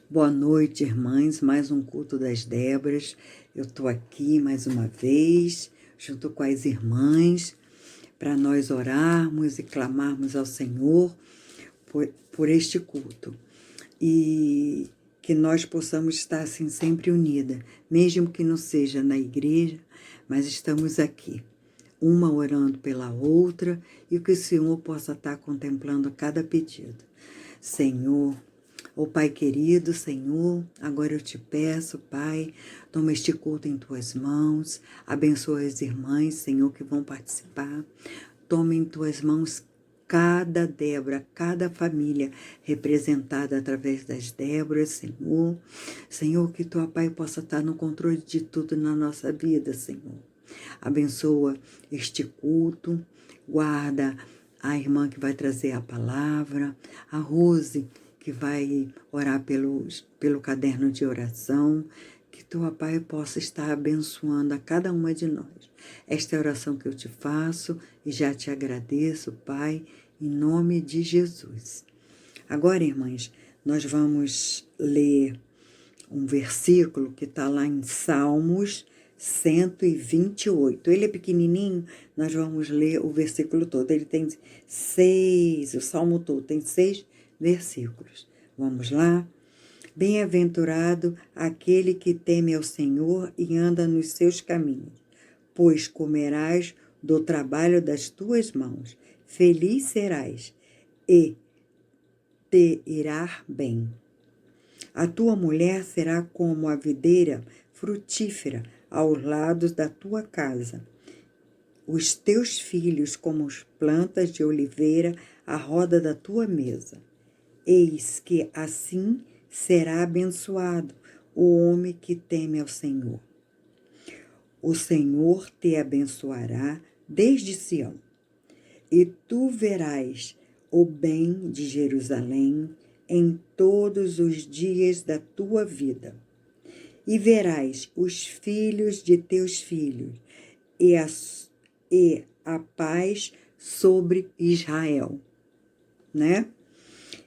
Boa noite, irmãs. Mais um culto das Déboras. Eu estou aqui mais uma vez, junto com as irmãs, para nós orarmos e clamarmos ao Senhor por este culto. E que nós possamos estar assim sempre unidas, mesmo que não seja na igreja, mas estamos aqui, uma orando pela outra, e que o Senhor possa estar contemplando cada pedido. Senhor, ó Pai querido, Senhor, agora eu te peço, Pai, toma este culto em tuas mãos, abençoa as irmãs, Senhor, que vão participar, toma em tuas mãos cada Débora, cada família representada através das Déboras, Senhor. Senhor, que tua Pai possa estar no controle de tudo na nossa vida, Senhor. Abençoa este culto, guarda a irmã que vai trazer a palavra, a Rose, que vai orar pelo caderno de oração, que tua Pai possa estar abençoando a cada uma de nós. Esta é a oração que eu te faço e já te agradeço, Pai, em nome de Jesus. Agora, irmãs, nós vamos ler um versículo que está lá em Salmos 128. Ele é pequenininho, nós vamos ler o versículo todo. Ele tem 6, o Salmo todo tem 6 versículos. Vamos lá? Bem-aventurado aquele que teme ao Senhor e anda nos seus caminhos, pois comerás do trabalho das tuas mãos. Feliz serás e te irá bem. A tua mulher será como a videira frutífera aos lados da tua casa. Os teus filhos como as plantas de oliveira à roda da tua mesa. Eis que assim será abençoado o homem que teme ao Senhor. O Senhor te abençoará desde Sião, e tu verás o bem de Jerusalém em todos os dias da tua vida. E verás os filhos de teus filhos, e a paz sobre Israel. Né?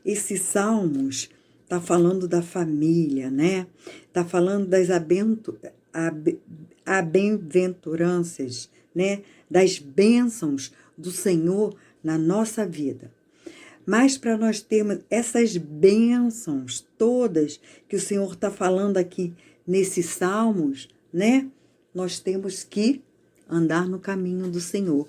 Esses salmos tá falando da família, né? Tá falando das bem-aventuranças, né? Das bênçãos do Senhor na nossa vida. Mas para nós termos essas bênçãos todas que o Senhor está falando aqui nesses salmos, né? Nós temos que andar no caminho do Senhor.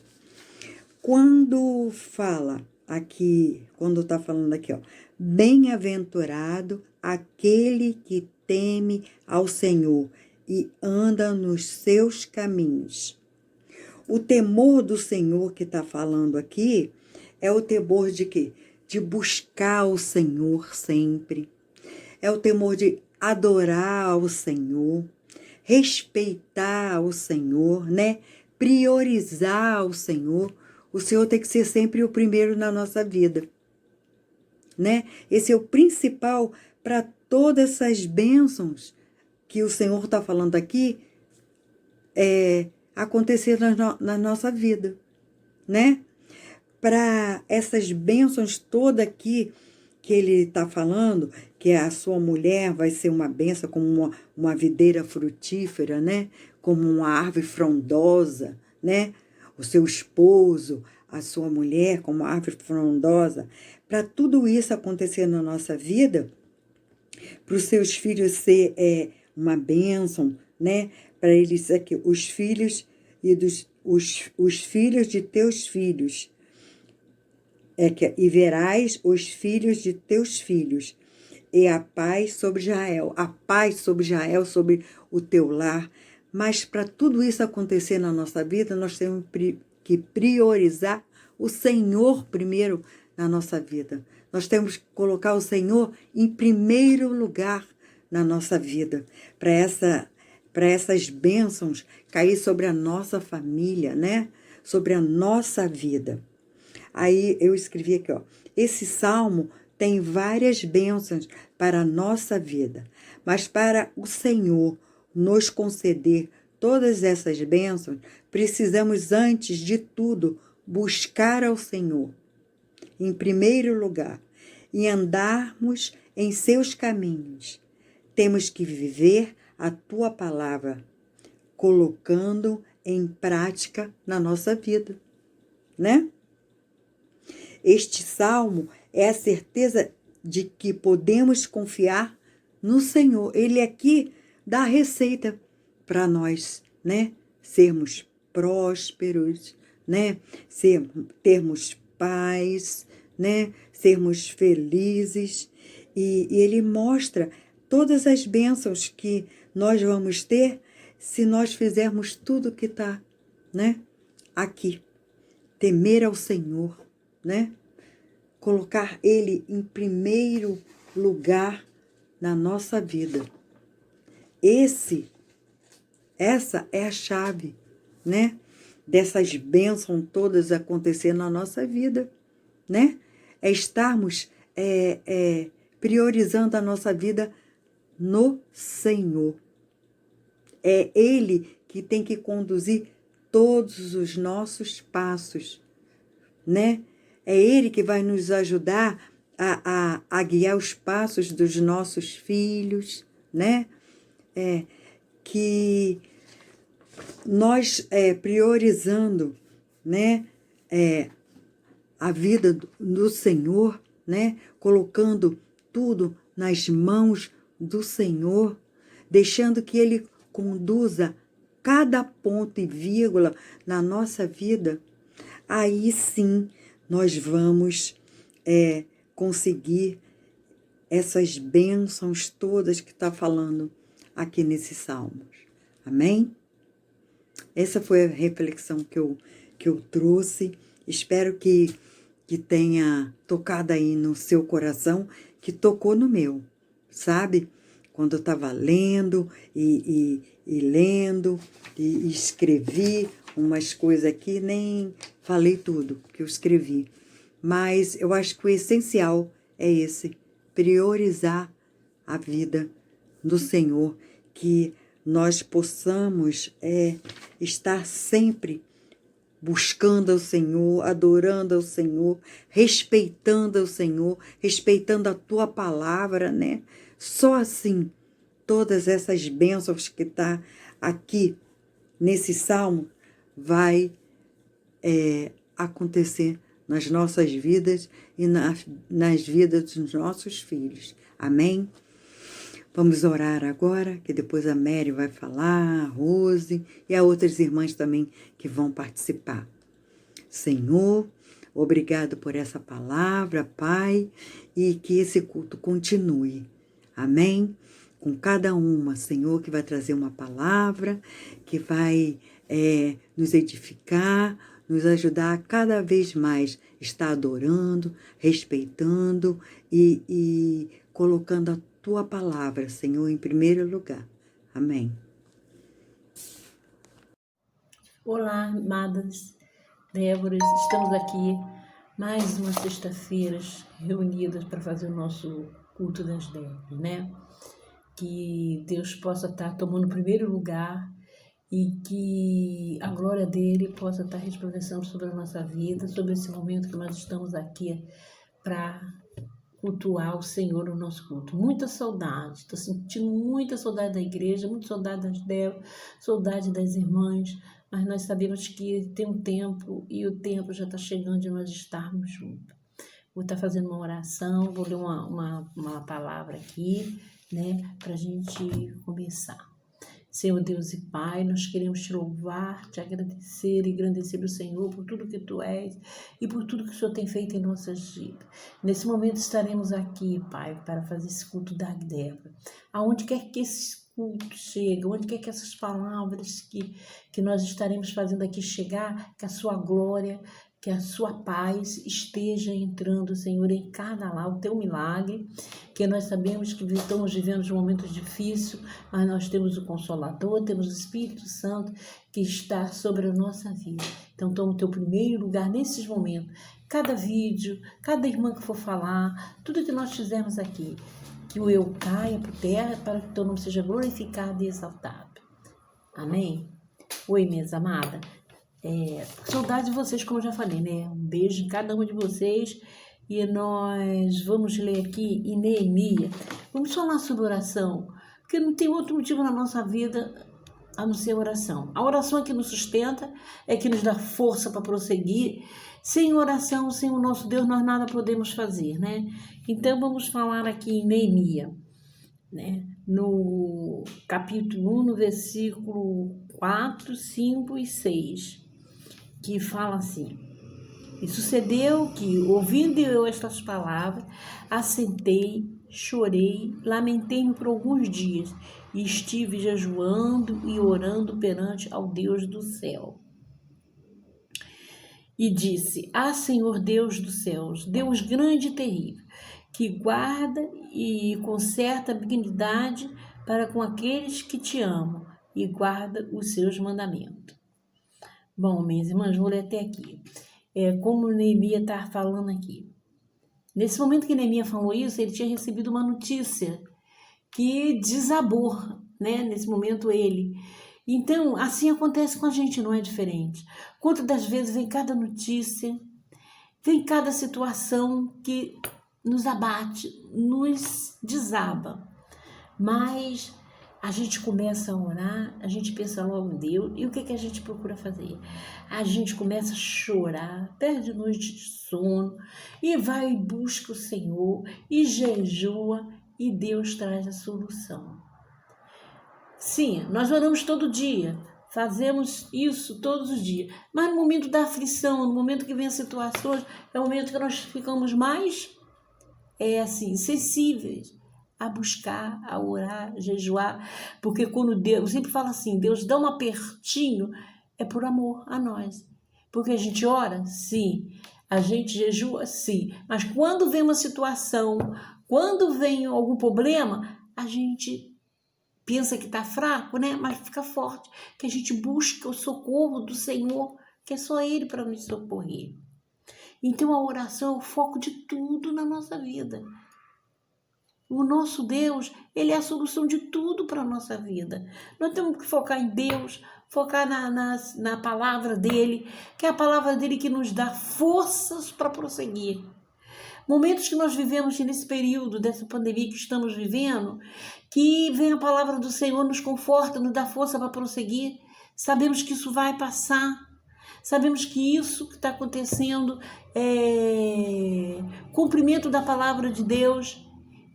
Quando fala aqui, quando está falando aqui, ó, bem-aventurado aquele que teme ao Senhor e anda nos seus caminhos. O temor do Senhor que está falando aqui é o temor de quê? De buscar o Senhor sempre. É o temor de adorar o Senhor, respeitar o Senhor, né? Priorizar o Senhor. O Senhor tem que ser sempre o primeiro na nossa vida, né? Esse é o principal para todas essas bênçãos que o Senhor está falando aqui acontecer na nossa vida, né? Para essas bênçãos todas aqui que ele está falando, que a sua mulher vai ser uma bênção como uma videira frutífera, né? Como uma árvore frondosa, né? O seu esposo, a sua mulher como árvore frondosa. Para tudo isso acontecer na nossa vida, para os seus filhos ser uma bênção, né? Para eles aqui, os filhos os filhos de teus filhos. E verás os filhos de teus filhos, e a paz sobre Israel, sobre o teu lar. Mas para tudo isso acontecer na nossa vida, nós temos que priorizar o Senhor primeiro na nossa vida. Nós temos que colocar o Senhor em primeiro lugar na nossa vida, para essas bênçãos cair sobre a nossa família, né? Sobre a nossa vida. Aí eu escrevi aqui, ó, esse salmo tem várias bênçãos para a nossa vida, mas para o Senhor nos conceder todas essas bênçãos, precisamos antes de tudo buscar ao Senhor, em primeiro lugar, e andarmos em seus caminhos. Temos que viver a tua palavra, colocando em prática na nossa vida, né? Este salmo é a certeza de que podemos confiar no Senhor. Ele aqui dá a receita para nós, né? Sermos prósperos, né? Termos paz, né? Sermos felizes. E ele mostra todas as bênçãos que nós vamos ter se nós fizermos tudo que está, né? Aqui. Temer ao Senhor, né? Colocar Ele em primeiro lugar na nossa vida. Essa é a chave, né? Dessas bênçãos todas acontecer na nossa vida, né? É estarmos priorizando a nossa vida no Senhor. É Ele que tem que conduzir todos os nossos passos, né? É Ele que vai nos ajudar a guiar os passos dos nossos filhos, né? Que nós priorizando, né? A vida do Senhor, né? Colocando tudo nas mãos do Senhor, deixando que Ele conduza cada ponto e vírgula na nossa vida, aí sim nós vamos conseguir essas bênçãos todas que está falando aqui nesses salmos. Amém? Essa foi a reflexão que eu trouxe. Espero que tenha tocado aí no seu coração, que tocou no meu, sabe? Quando eu estava lendo e lendo e escrevi umas coisas aqui, nem falei tudo que eu escrevi. Mas eu acho que o essencial é esse, priorizar a vida do Senhor, que nós possamos estar sempre buscando ao Senhor, adorando ao Senhor, respeitando ao Senhor, respeitando a tua palavra, né? Só assim, todas essas bênçãos que está aqui nesse salmo vai acontecer nas nossas vidas e nas vidas dos nossos filhos. Amém? Vamos orar agora, que depois a Mary vai falar, a Rose e as outras irmãs também que vão participar. Senhor, obrigado por essa palavra, Pai, e que esse culto continue. Amém? Com cada uma, Senhor, que vai trazer uma palavra, que vai nos edificar, nos ajudar a cada vez mais estar adorando, respeitando e colocando a tua palavra, Senhor, em primeiro lugar. Amém. Olá, amadas Déboras, estamos aqui mais uma sexta-feira reunidas para fazer o nosso culto das 10, né? Que Deus possa estar tomando o primeiro lugar e que a glória dele possa estar resplandecendo sobre a nossa vida, sobre esse momento que nós estamos aqui para cultuar o Senhor no nosso culto. Muita saudade, estou sentindo muita saudade da igreja, muita saudade das Débora, saudade das irmãs, mas nós sabemos que tem um tempo e o tempo já está chegando de nós estarmos juntos. Vou estar fazendo uma oração, vou ler uma palavra aqui, né, para a gente começar. Senhor Deus e Pai, nós queremos te louvar, te agradecer e engrandecer o Senhor por tudo que Tu és e por tudo que o Senhor tem feito em nossas vidas. Nesse momento estaremos aqui, Pai, para fazer esse culto da Débora. Aonde quer que esse culto chegue, onde quer que essas palavras que nós estaremos fazendo aqui chegar, que a Sua glória, que a Sua paz esteja entrando, Senhor, em cada lá, o Teu milagre, que nós sabemos que estamos vivendo um momento difícil, mas nós temos o Consolador, temos o Espírito Santo que está sobre a nossa vida. Então, toma o Teu primeiro lugar nesses momentos. Cada vídeo, cada irmã que for falar, tudo que nós fizermos aqui, que o eu caia por terra para que o Teu nome seja glorificado e exaltado. Amém? Oi, minhas amadas. Saudade de vocês, como eu já falei, né? Um beijo em cada uma de vocês e nós vamos ler aqui em Neemias. Vamos falar sobre oração, porque não tem outro motivo na nossa vida a não ser a oração. A oração é que nos sustenta, é que nos dá força para prosseguir. Sem oração, sem o nosso Deus, nós nada podemos fazer, né? Então, vamos falar aqui em Neemias, né? No capítulo 1, no versículo 4, 5 e 6, que fala assim: E sucedeu que, ouvindo eu estas palavras, assentei, chorei, lamentei-me por alguns dias, e estive jejuando e orando perante ao Deus do céu. E disse: Senhor Deus dos céus, Deus grande e terrível, que guarda e conserta a benignidade para com aqueles que te amam e guarda os seus mandamentos. Bom, minhas irmãs, vou ler até aqui. Como Neemias está falando aqui. Nesse momento que Neemias falou isso, ele tinha recebido uma notícia que desabou, né? Nesse momento ele. Então, assim acontece com a gente, não é diferente. Quantas das vezes vem cada notícia, vem cada situação que nos abate, nos desaba. Mas a gente começa a orar, a gente pensa logo em Deus, e o que a gente procura fazer? A gente começa a chorar, perde noite de sono, e vai e busca o Senhor, e jejua, e Deus traz a solução. Sim, nós oramos todo dia, fazemos isso todos os dias, mas no momento da aflição, no momento que vem as situações, é o momento que nós ficamos mais, sensíveis a buscar, a orar, a jejuar, porque quando Deus, eu sempre falo assim, Deus dá um apertinho, é por amor a nós, porque a gente ora, sim, a gente jejua, sim, mas quando vem uma situação, quando vem algum problema, a gente pensa que está fraco, né? Mas fica forte, que a gente busca o socorro do Senhor, que é só Ele para nos socorrer. Então a oração é o foco de tudo na nossa vida. O nosso Deus, Ele é a solução de tudo para a nossa vida. Nós temos que focar em Deus, focar na palavra dEle, que é a palavra dEle que nos dá forças para prosseguir. Momentos que nós vivemos nesse período dessa pandemia que estamos vivendo, que vem a palavra do Senhor, nos conforta, nos dá força para prosseguir. Sabemos que isso vai passar. Sabemos que isso que está acontecendo é cumprimento da palavra de Deus.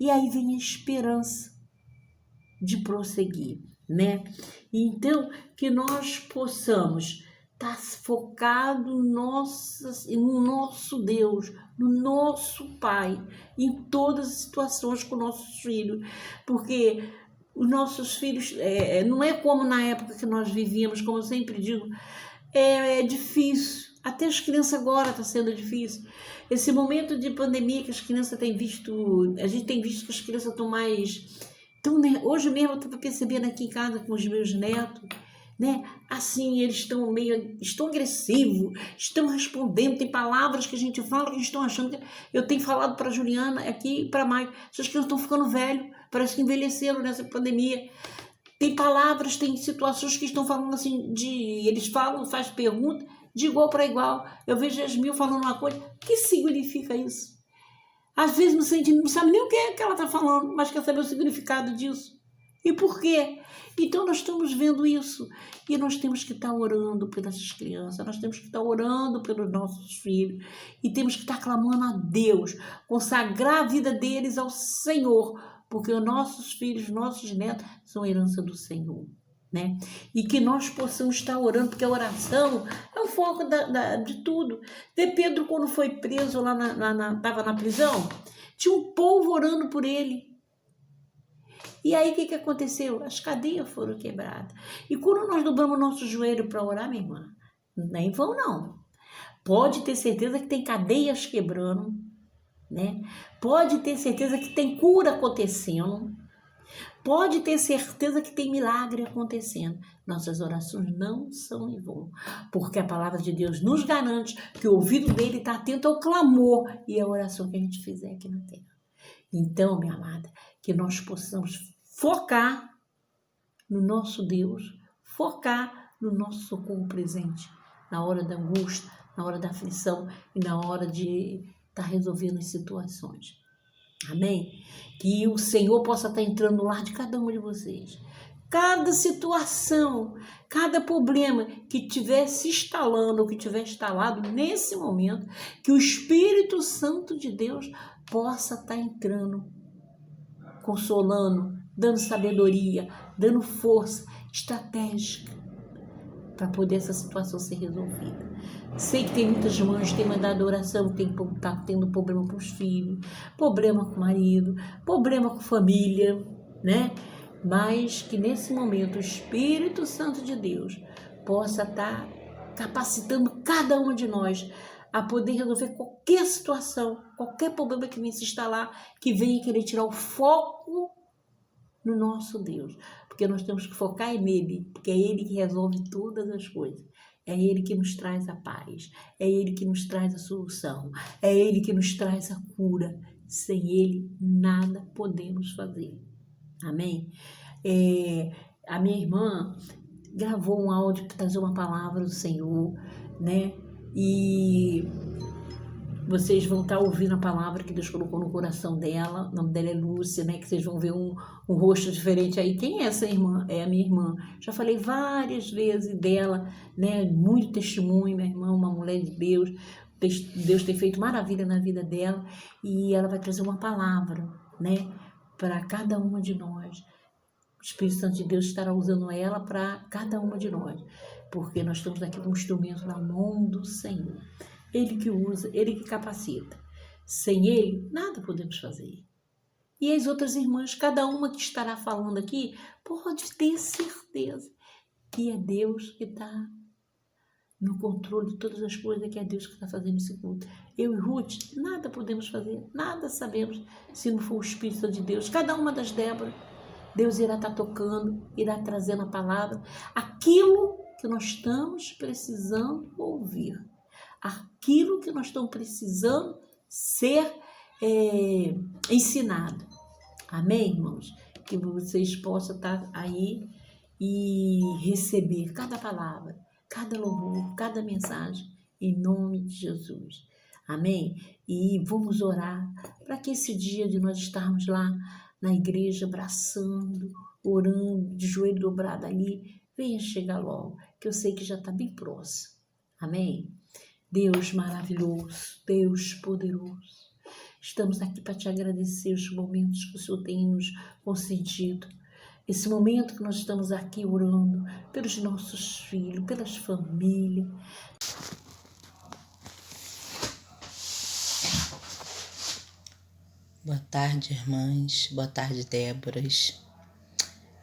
E aí vem a esperança de prosseguir, né? Então, que nós possamos estar focados no nosso Deus, no nosso Pai, em todas as situações com nossos filhos, porque os nossos filhos, não é como na época que nós vivíamos, como eu sempre digo, é difícil, até as crianças agora está sendo difícil. Esse momento de pandemia que as crianças têm visto, a gente tem visto que as crianças estão mais... hoje mesmo eu estava percebendo aqui em casa com os meus netos, né? Assim, eles estão agressivos, estão respondendo, tem palavras que a gente fala que eles estão achando que... Eu tenho falado para a Juliana aqui e para a Maia, essas crianças estão ficando velhos, parece que envelheceram nessa pandemia. Tem palavras, tem situações que estão falando assim, eles falam, faz pergunta, de igual para igual. Eu vejo Yasmil falando uma coisa, o que significa isso? Às vezes não sabe nem o que é que ela está falando, mas quer saber o significado disso. E por quê? Então nós estamos vendo isso. E nós temos que estar orando pelas crianças, nós temos que estar orando pelos nossos filhos. E temos que estar clamando a Deus, consagrar a vida deles ao Senhor, porque os nossos filhos, nossos netos são herança do Senhor, né? E que nós possamos estar orando, porque a oração é o foco de tudo. De Pedro, quando foi preso lá, estava na prisão, tinha um povo orando por ele. E aí o que aconteceu? As cadeias foram quebradas. E quando nós dobramos nosso joelho para orar, minha irmã, nem vão não. Pode ter certeza que tem cadeias quebrando, né? Pode ter certeza que tem cura acontecendo. Pode ter certeza que tem milagre acontecendo. Nossas orações não são em vão, porque a palavra de Deus nos garante que o ouvido dele está atento ao clamor e à oração que a gente fizer aqui na terra. Então, minha amada, que nós possamos focar no nosso Deus, focar no nosso socorro presente, na hora da angústia, na hora da aflição e na hora de estar resolvendo as situações. Amém? Que o Senhor possa estar entrando no lar de cada um de vocês. Cada situação, cada problema que estiver se instalando ou que estiver instalado nesse momento, que o Espírito Santo de Deus possa estar entrando, consolando, dando sabedoria, dando força estratégica para poder essa situação ser resolvida. Sei que tem muitas mães que têm mandado oração, tá tendo problema com os filhos, problema com o marido, problema com família, né? Mas que nesse momento o Espírito Santo de Deus possa estar capacitando cada uma de nós a poder resolver qualquer situação, qualquer problema que venha se instalar, que venha querer tirar o foco no nosso Deus. Porque nós temos que focar nele, porque é ele que resolve todas as coisas. É ele que nos traz a paz, é ele que nos traz a solução, é ele que nos traz a cura. Sem ele, nada podemos fazer. Amém? A minha irmã gravou um áudio que trazia uma palavra do Senhor, né? E vocês vão estar ouvindo a palavra que Deus colocou no coração dela. O nome dela é Lúcia, né? Que vocês vão ver um rosto diferente aí. Quem é essa irmã? É a minha irmã. Já falei várias vezes dela, né? Muito testemunho, minha irmã, uma mulher de Deus. Deus tem feito maravilha na vida dela. E ela vai trazer uma palavra, né? Para cada uma de nós. O Espírito Santo de Deus estará usando ela para cada uma de nós. Porque nós estamos aqui como instrumento na mão do Senhor. Ele que usa, ele que capacita. Sem ele, nada podemos fazer. E as outras irmãs, cada uma que estará falando aqui, pode ter certeza que é Deus que está no controle de todas as coisas, que é Deus que está fazendo esse culto. Eu e Ruth, nada podemos fazer, nada sabemos se não for o Espírito Santo de Deus. Cada uma das Déboras, Deus irá estar tocando, irá trazendo a palavra, aquilo que nós estamos precisando ouvir. Aquilo que nós estamos precisando ser ensinado. Amém, irmãos? Que vocês possam estar aí e receber cada palavra, cada louvor, cada mensagem, em nome de Jesus. Amém? E vamos orar para que esse dia de nós estarmos lá na igreja, abraçando, orando, de joelho dobrado ali, venha chegar logo, que eu sei que já está bem próximo. Amém? Deus maravilhoso, Deus poderoso, estamos aqui para te agradecer os momentos que o Senhor tem nos concedido. Esse momento que nós estamos aqui orando pelos nossos filhos, pelas famílias. Boa tarde, irmãs. Boa tarde, Déboras.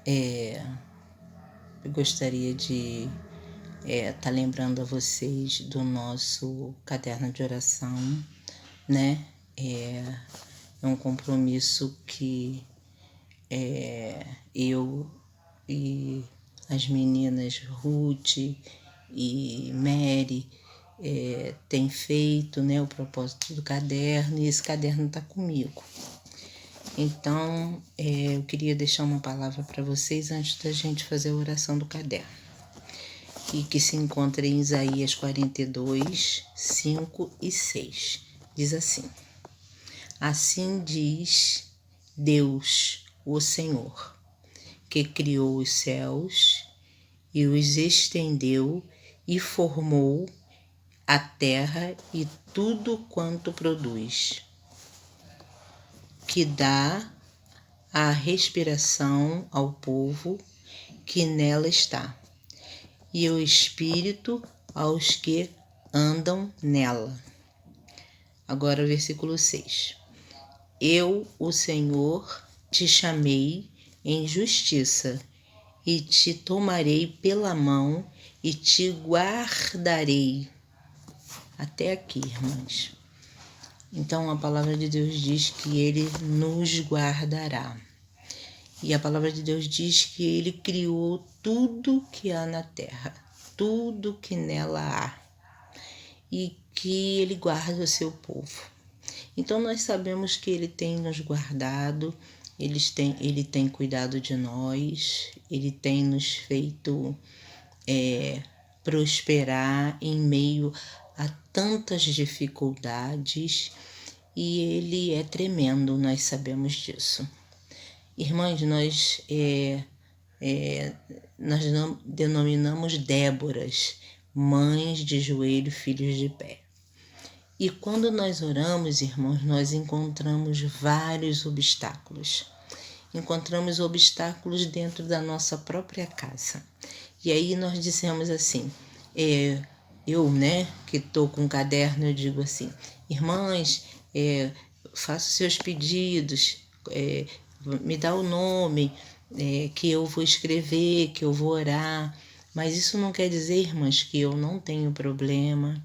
Eu gostaria de tá lembrando a vocês do nosso caderno de oração, né? É um compromisso que eu e as meninas Ruth e Mary tem feito, né? O propósito do caderno, e esse caderno está comigo. Então, eu queria deixar uma palavra para vocês antes da gente fazer a oração do caderno. E que se encontra em Isaías 42, 5 e 6. Diz assim: Assim diz Deus, o Senhor, que criou os céus e os estendeu e formou a terra e tudo quanto produz, que dá a respiração ao povo que nela está, e o espírito aos que andam nela. Agora o versículo 6. Eu, o Senhor, te chamei em justiça, e te tomarei pela mão, e te guardarei. Até aqui, irmãs. Então a palavra de Deus diz que ele nos guardará. E a palavra de Deus diz que ele criou tudo que há na terra, tudo que nela há, e que ele guarda o seu povo. Então nós sabemos que ele tem nos guardado, ele tem cuidado de nós, ele tem nos feito prosperar em meio a tantas dificuldades, e ele é tremendo, nós sabemos disso. Irmãs, nós denominamos Déboras, mães de joelho, filhos de pé. E quando nós oramos, irmãos, nós encontramos vários obstáculos. Encontramos obstáculos dentro da nossa própria casa. E aí nós dissemos assim, eu, que estou com um caderno, eu digo assim, irmãs, faça seus pedidos, me dá o nome que eu vou escrever, que eu vou orar. Mas isso não quer dizer, irmãs, que eu não tenho problema.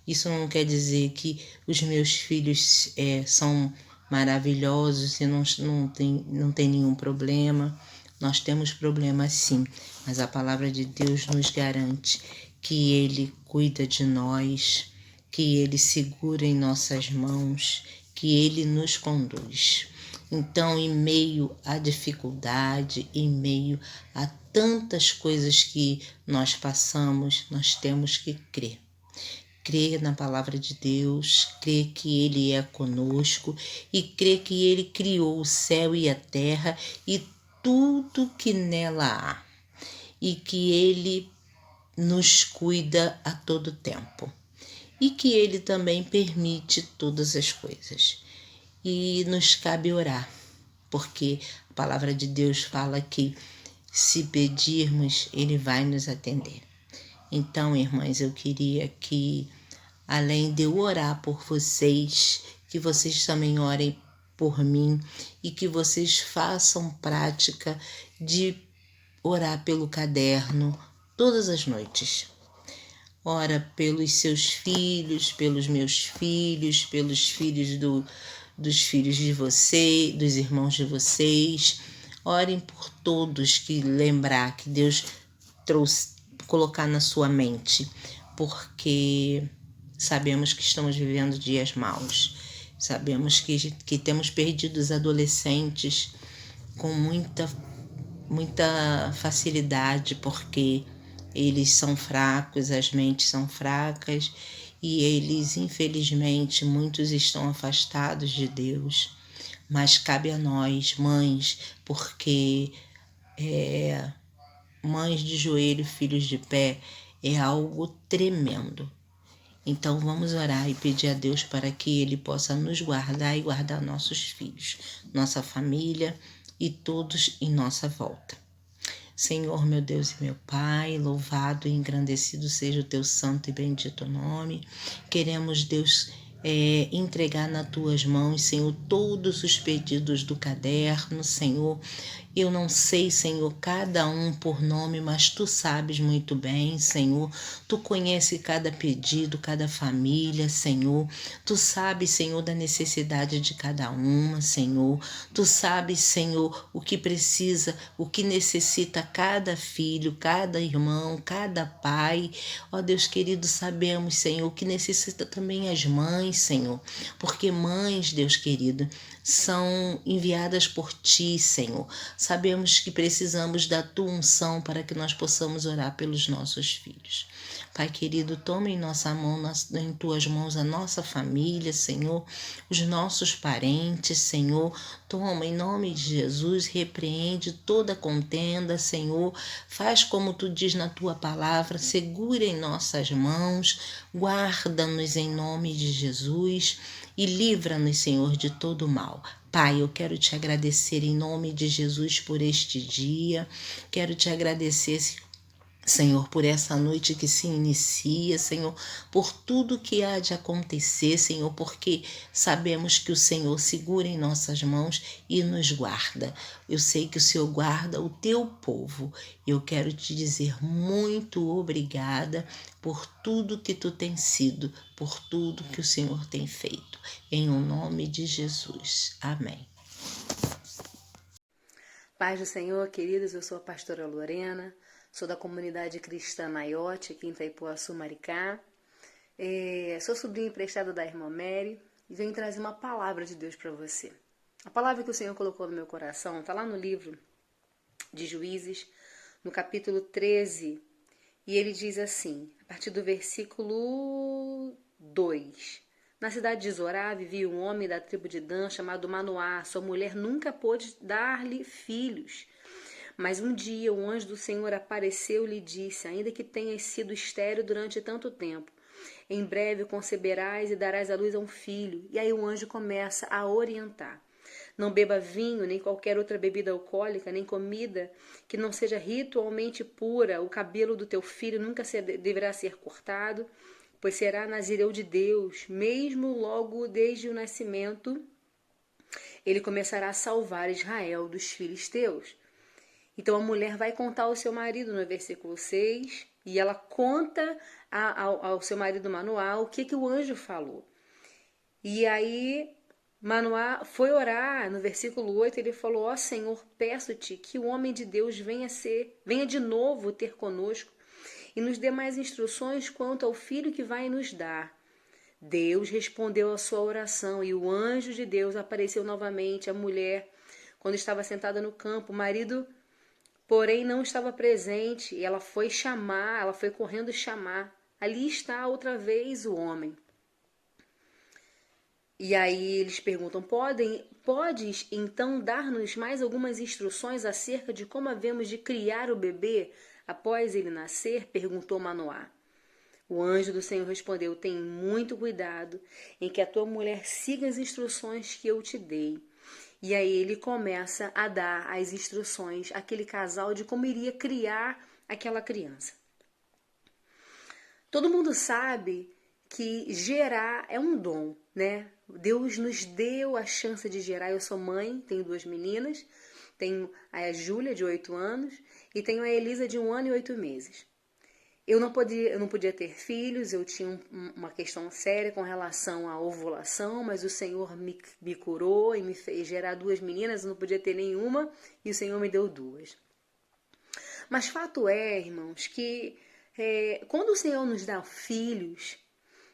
Isso não quer dizer que os meus filhos são maravilhosos e não tem nenhum problema. Nós temos problemas sim, mas a palavra de Deus nos garante que Ele cuida de nós, que Ele segura em nossas mãos, que Ele nos conduz. Então, em meio à dificuldade, em meio a tantas coisas que nós passamos, nós temos que crer. Crer na palavra de Deus, crer que Ele é conosco e crer que Ele criou o céu e a terra e tudo que nela há. E que Ele nos cuida a todo tempo. E que Ele também permite todas as coisas. E nos cabe orar, porque a palavra de Deus fala que se pedirmos, Ele vai nos atender. Então, irmãs, eu queria que, além de eu orar por vocês, que vocês também orem por mim e que vocês façam prática de orar pelo caderno todas as noites. Ora pelos seus filhos, pelos meus filhos, pelos filhos dos filhos de vocês, dos irmãos de vocês. Orem por todos, que lembrar que Deus colocar na sua mente, porque sabemos que estamos vivendo dias maus. Sabemos que temos perdido os adolescentes com muita facilidade, porque eles são fracos, as mentes são fracas e eles, infelizmente, muitos estão afastados de Deus. Mas cabe a nós, mães, porque mães de joelho, filhos de pé, é algo tremendo. Então vamos orar e pedir a Deus para que Ele possa nos guardar e guardar nossos filhos, nossa família e todos em nossa volta. Senhor, meu Deus e meu Pai, louvado e engrandecido seja o teu santo e bendito nome. Queremos, Deus, entregar nas tuas mãos, Senhor, todos os pedidos do caderno, Senhor. Eu não sei, Senhor, cada um por nome, mas Tu sabes muito bem, Senhor. Tu conheces cada pedido, cada família, Senhor. Tu sabes, Senhor, da necessidade de cada uma, Senhor. Tu sabes, Senhor, o que precisa, o que necessita cada filho, cada irmão, cada pai. Ó Deus querido, sabemos, Senhor, que necessita também as mães, Senhor. Porque mães, Deus querido, são enviadas por Ti, Senhor. Sabemos que precisamos da Tua unção para que nós possamos orar pelos nossos filhos. Pai querido, toma em nossa mão, em Tuas mãos a nossa família, Senhor, os nossos parentes, Senhor. Toma em nome de Jesus, repreende toda contenda, Senhor. Faz como Tu diz na Tua palavra, segura em nossas mãos, guarda-nos em nome de Jesus e livra-nos, Senhor, de todo mal. Pai, eu quero Te agradecer em nome de Jesus por este dia. Quero Te agradecer, Senhor, por essa noite que se inicia, Senhor, por tudo que há de acontecer, Senhor, porque sabemos que o Senhor segura em nossas mãos e nos guarda. Eu sei que o Senhor guarda o Teu povo. Eu quero Te dizer muito obrigada por tudo que Tu tens sido, por tudo que o Senhor tem feito. Em o nome de Jesus. Amém. Paz do Senhor, queridos, eu sou a pastora Lorena, sou da comunidade cristã Naiote, aqui em Itaipuaçu, Maricá. Sou sobrinha emprestada da irmã Mary e venho trazer uma palavra de Deus para você. A palavra que o Senhor colocou no meu coração está lá no livro de Juízes, no capítulo 13, e ele diz assim, a partir do versículo 2, Na cidade de Zorá vivia um homem da tribo de Dan chamado Manoá. Sua mulher nunca pôde dar-lhe filhos. Mas um dia o anjo do Senhor apareceu e lhe disse: ainda que tenhas sido estéril durante tanto tempo, em breve conceberás e darás à luz a um filho. E aí o anjo começa a orientar. Não beba vinho, nem qualquer outra bebida alcoólica, nem comida que não seja ritualmente pura. O cabelo do teu filho nunca deverá ser cortado, pois será nazireu de Deus, mesmo logo desde o nascimento. Ele começará a salvar Israel dos filisteus. Então a mulher vai contar ao seu marido no versículo 6, e ela conta ao seu marido Manoá o que o anjo falou. E aí Manoá foi orar, no versículo 8 ele falou: ó Senhor, peço-te que o homem de Deus venha de novo ter conosco e nos dê mais instruções quanto ao filho que vai nos dar. Deus respondeu à sua oração e o anjo de Deus apareceu novamente à mulher quando estava sentada no campo. O marido, porém, não estava presente e ela foi correndo chamar. Ali está outra vez o homem. E aí eles perguntam: podes então dar-nos mais algumas instruções acerca de como havemos de criar o bebê após ele nascer? Perguntou Manoá. O anjo do Senhor respondeu: tem muito cuidado em que a tua mulher siga as instruções que eu te dei. E aí ele começa a dar as instruções àquele casal de como iria criar aquela criança. Todo mundo sabe que gerar é um dom, né? Deus nos deu a chance de gerar. Eu sou mãe, tenho 2 meninas, tenho a Júlia, de 8 anos, e tenho a Elisa, de 1 ano e 8 meses. Eu não podia ter filhos, eu tinha uma questão séria com relação à ovulação, mas o Senhor me curou e me fez gerar 2 meninas, eu não podia ter nenhuma, e o Senhor me deu 2. Mas fato é, irmãos, que quando o Senhor nos dá filhos,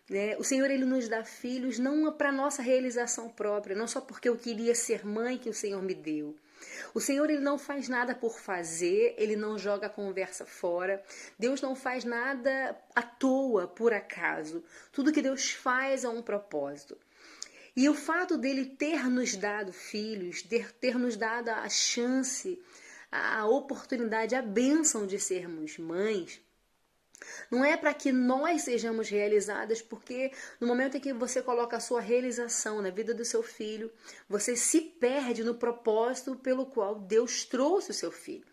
né, o Senhor ele nos dá filhos não para nossa realização própria, não só porque eu queria ser mãe que o Senhor me deu. O Senhor ele não faz nada por fazer, ele não joga a conversa fora. Deus não faz nada à toa, por acaso. Tudo que Deus faz é um propósito. E o fato dele ter nos dado filhos, ter nos dado a chance, a oportunidade, a bênção de sermos mães, não é para que nós sejamos realizadas, porque no momento em que você coloca a sua realização na vida do seu filho, você se perde no propósito pelo qual Deus trouxe o seu filho.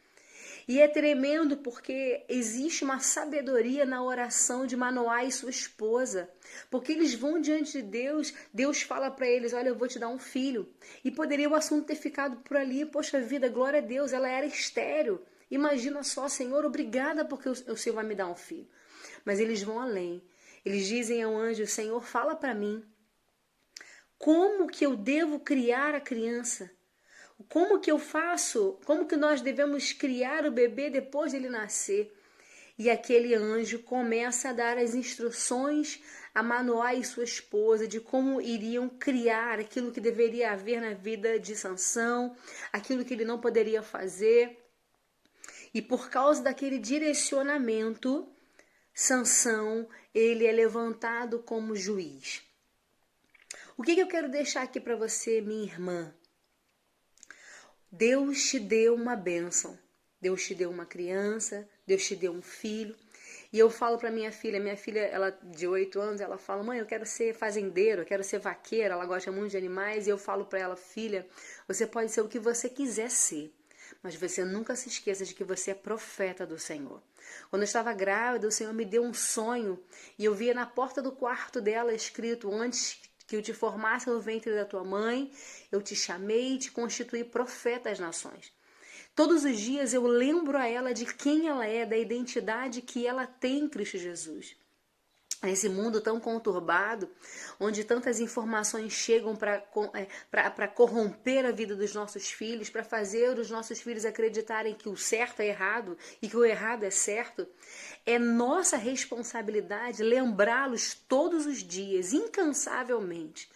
E é tremendo porque existe uma sabedoria na oração de Manoá e sua esposa, porque eles vão diante de Deus, Deus fala para eles: olha, eu vou te dar um filho. E poderia o assunto ter ficado por ali. Poxa vida, glória a Deus, ela era estéril. Imagina só: Senhor, obrigada porque o Senhor vai me dar um filho. Mas eles vão além. Eles dizem ao anjo: Senhor, fala para mim. Como que eu devo criar a criança? Como que eu faço? Como que nós devemos criar o bebê depois dele nascer? E aquele anjo começa a dar as instruções a Manoá e sua esposa de como iriam criar aquilo que deveria haver na vida de Sansão, aquilo que ele não poderia fazer. E por causa daquele direcionamento, Sansão, ele é levantado como juiz. O que eu quero deixar aqui para você, minha irmã? Deus te deu uma bênção. Deus te deu uma criança, Deus te deu um filho. E eu falo para minha filha, ela de 8 anos, ela fala: mãe, eu quero ser fazendeiro, eu quero ser vaqueira, ela gosta muito de animais. E eu falo para ela: filha, você pode ser o que você quiser ser, mas você nunca se esqueça de que você é profeta do Senhor. Quando eu estava grávida, o Senhor me deu um sonho e eu via na porta do quarto dela escrito: antes que eu te formasse no ventre da tua mãe, eu te chamei e te constituí profeta às nações. Todos os dias eu lembro a ela de quem ela é, da identidade que ela tem em Cristo Jesus. Nesse mundo tão conturbado, onde tantas informações chegam para corromper a vida dos nossos filhos, para fazer os nossos filhos acreditarem que o certo é errado e que o errado é certo, é nossa responsabilidade lembrá-los todos os dias, incansavelmente,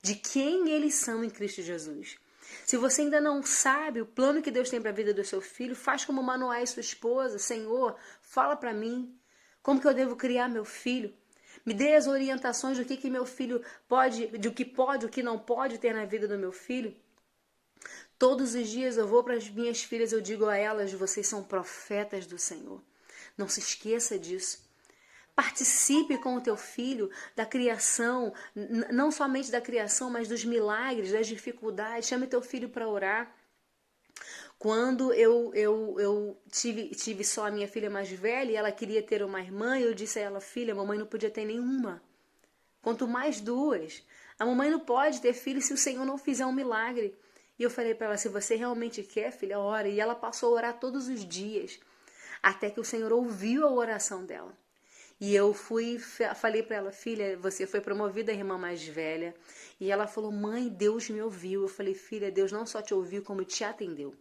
de quem eles são em Cristo Jesus. Se você ainda não sabe o plano que Deus tem para a vida do seu filho, faz como Manoá e sua esposa: Senhor, fala para mim. Como que eu devo criar meu filho? Me dê as orientações do que meu filho pode, do que pode, o que não pode ter na vida do meu filho. Todos os dias eu vou para as minhas filhas, eu digo a elas, vocês são profetas do Senhor. Não se esqueça disso. Participe com o teu filho da criação, não somente da criação, mas dos milagres, das dificuldades. Chame teu filho para orar. Quando eu tive só a minha filha mais velha e ela queria ter uma irmã, eu disse a ela, filha, a mamãe não podia ter nenhuma. Quanto mais duas. A mamãe não pode ter filho se o Senhor não fizer um milagre. E eu falei para ela, se você realmente quer, filha, ora. E ela passou a orar todos os dias, até que o Senhor ouviu a oração dela. E eu falei para ela, filha, você foi promovida a irmã mais velha. E ela falou, mãe, Deus me ouviu. Eu falei, filha, Deus não só te ouviu, como te atendeu.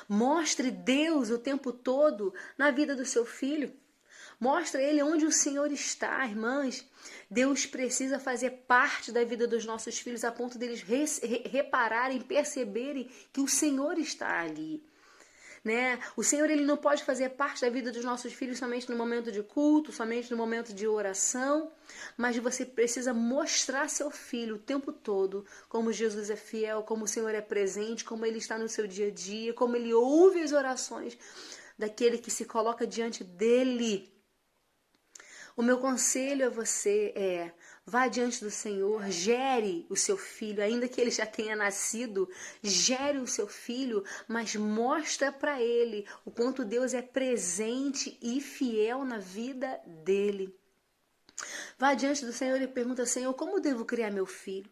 Mostre Deus o tempo todo na vida do seu filho. Mostre ele onde o Senhor está, irmãs. Deus precisa fazer parte da vida dos nossos filhos a ponto deles repararem, perceberem que o Senhor está ali. Né? O Senhor ele não pode fazer parte da vida dos nossos filhos somente no momento de culto, somente no momento de oração, mas você precisa mostrar seu filho o tempo todo como Jesus é fiel, como o Senhor é presente, como ele está no seu dia a dia, como ele ouve as orações daquele que se coloca diante dele. O meu conselho a você é, vá diante do Senhor, gere o seu filho, ainda que ele já tenha nascido, gere o seu filho, mas mostra para ele o quanto Deus é presente e fiel na vida dele. Vá diante do Senhor e pergunta, Senhor, como devo criar meu filho?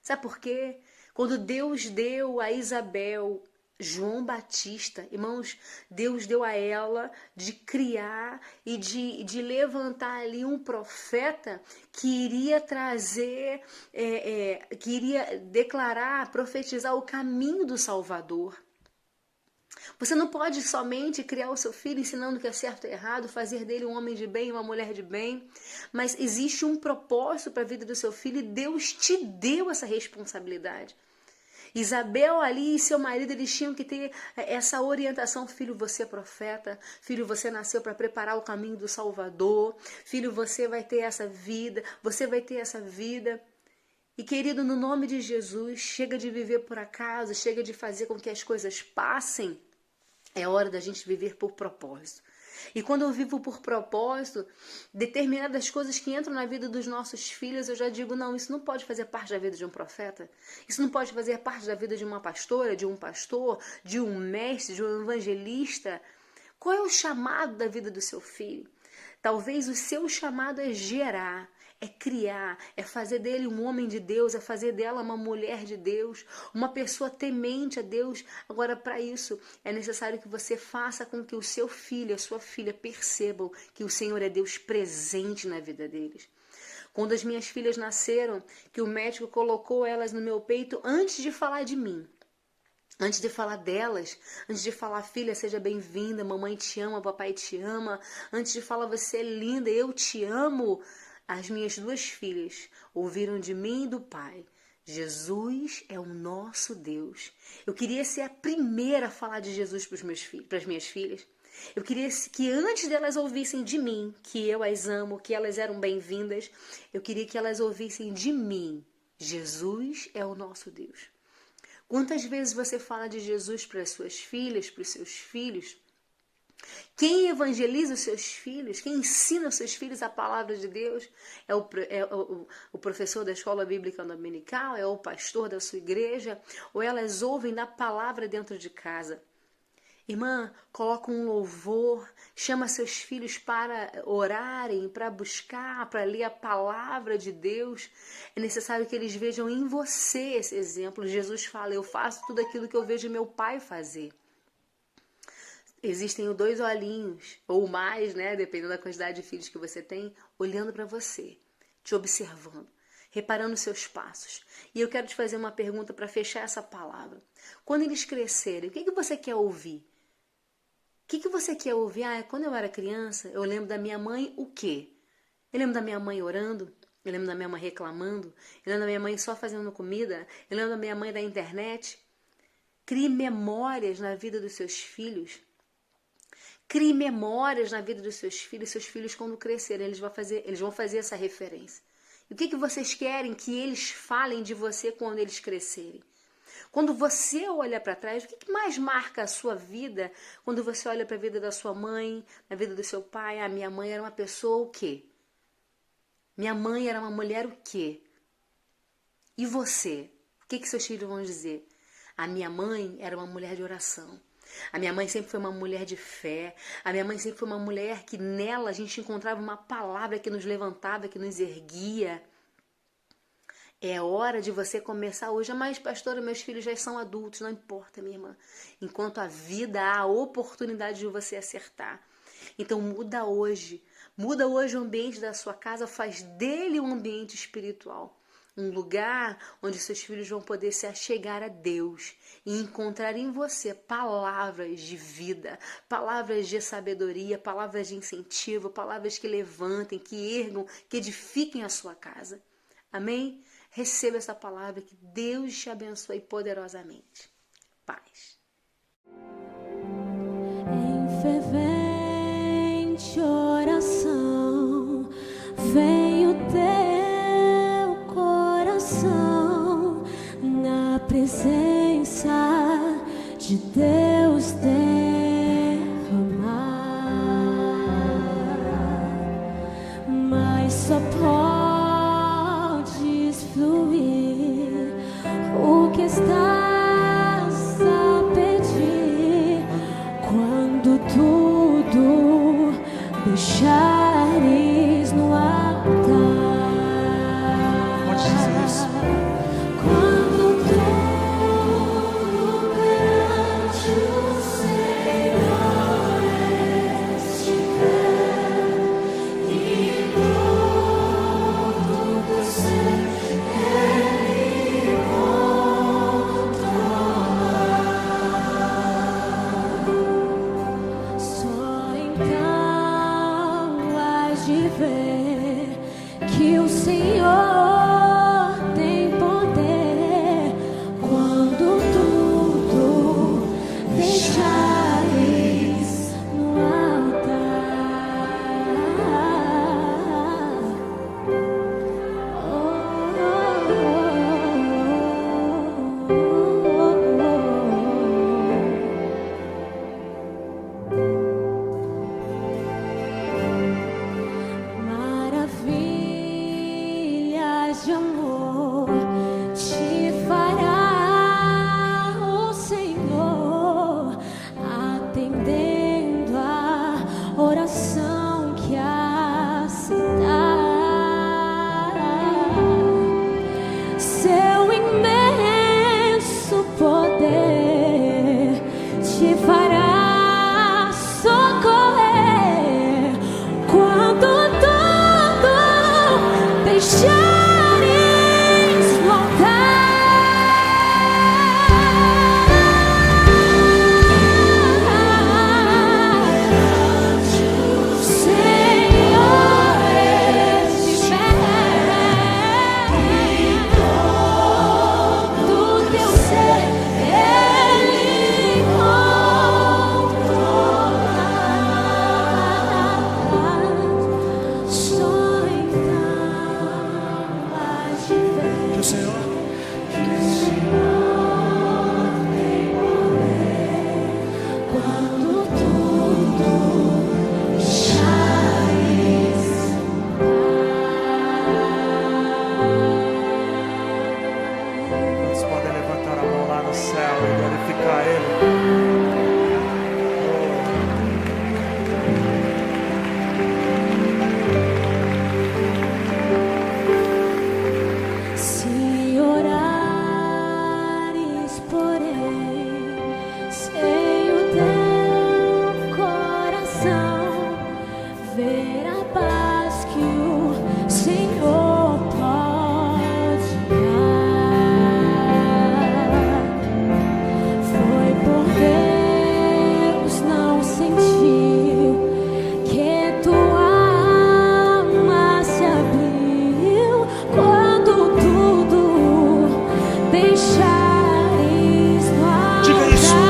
Sabe por quê? Quando Deus deu a Isabel João Batista, irmãos, Deus deu a ela de criar e de levantar ali um profeta que iria trazer, que iria declarar, profetizar o caminho do Salvador. Você não pode somente criar o seu filho ensinando o que é certo e errado, fazer dele um homem de bem, uma mulher de bem, mas existe um propósito para a vida do seu filho e Deus te deu essa responsabilidade. Isabel ali e seu marido, eles tinham que ter essa orientação, filho, você é profeta, filho, você nasceu para preparar o caminho do Salvador, filho, você vai ter essa vida, você vai ter essa vida. E querido, no nome de Jesus, chega de viver por acaso, chega de fazer com que as coisas passem, é hora da gente viver por propósito. E quando eu vivo por propósito, determinadas coisas que entram na vida dos nossos filhos, eu já digo, não, isso não pode fazer parte da vida de um profeta, isso não pode fazer parte da vida de uma pastora, de um pastor, de um mestre, de um evangelista. Qual é o chamado da vida do seu filho? Talvez o seu chamado é gerar, é criar, é fazer dele um homem de Deus, é fazer dela uma mulher de Deus, uma pessoa temente a Deus. Agora, para isso, é necessário que você faça com que o seu filho, a sua filha percebam que o Senhor é Deus presente na vida deles. Quando as minhas filhas nasceram, que o médico colocou elas no meu peito antes de falar de mim, antes de falar delas, antes de falar, filha, seja bem-vinda, mamãe te ama, papai te ama, antes de falar, você é linda, eu te amo, as minhas duas filhas ouviram de mim e do pai, Jesus é o nosso Deus. Eu queria ser a primeira a falar de Jesus para as minhas filhas. Eu queria que antes delas ouvissem de mim, que eu as amo, que elas eram bem-vindas, eu queria que elas ouvissem de mim, Jesus é o nosso Deus. Quantas vezes você fala de Jesus para as suas filhas, para os seus filhos? Quem evangeliza os seus filhos, quem ensina os seus filhos a palavra de Deus, é o professor da escola bíblica dominical, é o pastor da sua igreja, ou elas ouvem da palavra dentro de casa? Irmã, coloca um louvor, chama seus filhos para orarem, para buscar, para ler a palavra de Deus. É necessário que eles vejam em você esse exemplo. Jesus fala, eu faço tudo aquilo que eu vejo meu pai fazer. Existem 2 olhinhos, ou mais, né, dependendo da quantidade de filhos que você tem, olhando para você, te observando, reparando seus passos. E eu quero te fazer uma pergunta para fechar essa palavra. Quando eles crescerem, o que você quer ouvir? O que você quer ouvir? Quando eu era criança, eu lembro da minha mãe o quê? Eu lembro da minha mãe orando, eu lembro da minha mãe reclamando, eu lembro da minha mãe só fazendo comida, eu lembro da minha mãe da internet. Crie memórias na vida dos seus filhos. Crie memórias na vida dos seus filhos quando crescerem, eles vão fazer essa referência. E o que vocês querem que eles falem de você quando eles crescerem? Quando você olha para trás, o que mais marca a sua vida quando você olha para a vida da sua mãe, na vida do seu pai? A minha mãe era uma pessoa o quê? Minha mãe era uma mulher o quê? E você? O que seus filhos vão dizer? A minha mãe era uma mulher de oração. A minha mãe sempre foi uma mulher de fé. A minha mãe sempre foi uma mulher que nela a gente encontrava uma palavra que nos levantava, que nos erguia. É hora de você começar hoje. Mas, pastora, meus filhos já são adultos. Não importa, minha irmã. Enquanto a vida, há a oportunidade de você acertar. Então, muda hoje. Muda hoje o ambiente da sua casa. Faz dele um ambiente espiritual. Um lugar onde seus filhos vão poder se achegar a Deus e encontrar em você palavras de vida, palavras de sabedoria, palavras de incentivo, palavras que levantem, que ergam, que edifiquem a sua casa. Amém? Receba essa palavra, que Deus te abençoe poderosamente. Paz. Em fervente oração, vem o teu coração na presença de Deus derramar, mas só podes fluir o que estás a pedir quando tudo deixares no altar. Pode dizer isso. Quando tudo perante o Senhor estiver e todo do ser Ele controlar, só então has de ver que o Senhor tem poder quando tudo deixares no altar. Maravilhas de amor te fará o Senhor, atendendo a oração que a se dá. Seu imenso poder te fará socorrer quando tudo deixares no altar. O Senhor estiver e todo teu ser Ele controlar, só então has de ver Que o Senhor que o Senhor tem poder quando tudo deixares Todos podem levantar a mão lá no céu e glorificar Ele. se orares, porém, sem o teu coração, ver a paz que o Senhor pode dar. Foi por Deus não sentiu que tua alma se abriu quando tudo deixares no Diga isso. altar.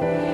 Aleluia.